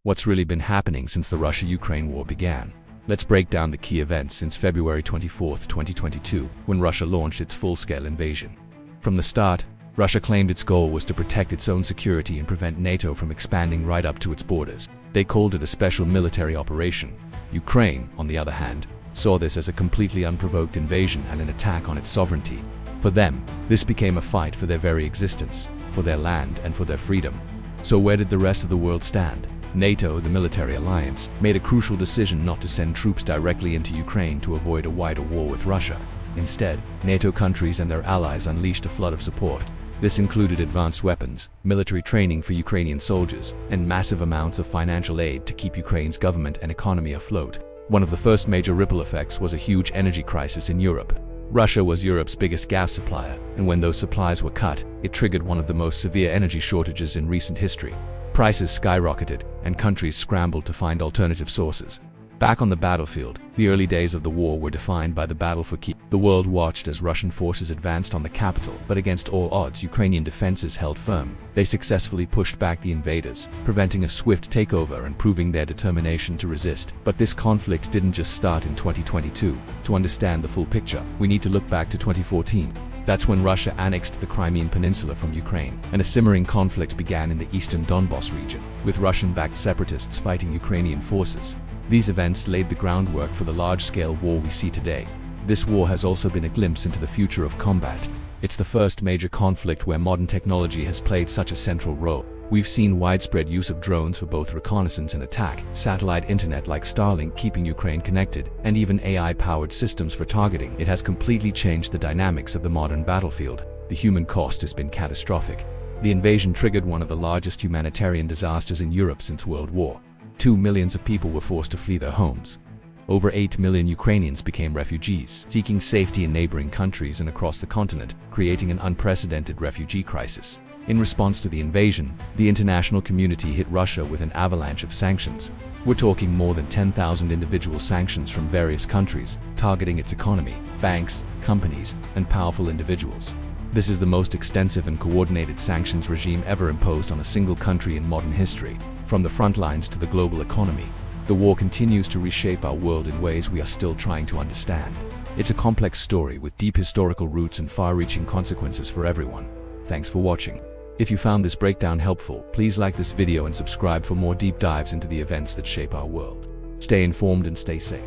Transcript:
What's really been happening since the Russia-Ukraine war began? Let's break down the key events since February 24, 2022, when Russia launched its full-scale invasion. From the start, Russia claimed its goal was to protect its own security and prevent NATO from expanding right up to its borders. They called it a special military operation. Ukraine, on the other hand, saw this as a completely unprovoked invasion and an attack on its sovereignty. For them, this became a fight for their very existence, for their land and for their freedom. So where did the rest of the world stand? NATO, the military alliance, made a crucial decision not to send troops directly into Ukraine to avoid a wider war with Russia. Instead, NATO countries and their allies unleashed a flood of support. This included advanced weapons, military training for Ukrainian soldiers, and massive amounts of financial aid to keep Ukraine's government and economy afloat. One of the first major ripple effects was a huge energy crisis in Europe. Russia was Europe's biggest gas supplier, and when those supplies were cut, it triggered one of the most severe energy shortages in recent history. Prices skyrocketed, and countries scrambled to find alternative sources. Back on the battlefield, the early days of the war were defined by the battle for Kyiv. The world watched as Russian forces advanced on the capital, but against all odds, Ukrainian defenses held firm. They successfully pushed back the invaders, preventing a swift takeover and proving their determination to resist. But this conflict didn't just start in 2022. To understand the full picture, we need to look back to 2014. That's when Russia annexed the Crimean Peninsula from Ukraine, and a simmering conflict began in the eastern Donbas region, with Russian-backed separatists fighting Ukrainian forces. These events laid the groundwork for the large-scale war we see today. This war has also been a glimpse into the future of combat. It's the first major conflict where modern technology has played such a central role. We've seen widespread use of drones for both reconnaissance and attack, satellite internet like Starlink keeping Ukraine connected, and even AI-powered systems for targeting. It has completely changed the dynamics of the modern battlefield. The human cost has been catastrophic. The invasion triggered one of the largest humanitarian disasters in Europe since World War. 2 million people were forced to flee their homes. Over 8 million Ukrainians became refugees, seeking safety in neighboring countries and across the continent, creating an unprecedented refugee crisis. In response to the invasion, the international community hit Russia with an avalanche of sanctions. We're talking more than 10,000 individual sanctions from various countries, targeting its economy, banks, companies, and powerful individuals. This is the most extensive and coordinated sanctions regime ever imposed on a single country in modern history. From the front lines to the global economy, the war continues to reshape our world in ways we are still trying to understand. It's a complex story with deep historical roots and far-reaching consequences for everyone. Thanks for watching. If you found this breakdown helpful, please like this video and subscribe for more deep dives into the events that shape our world. Stay informed and stay safe.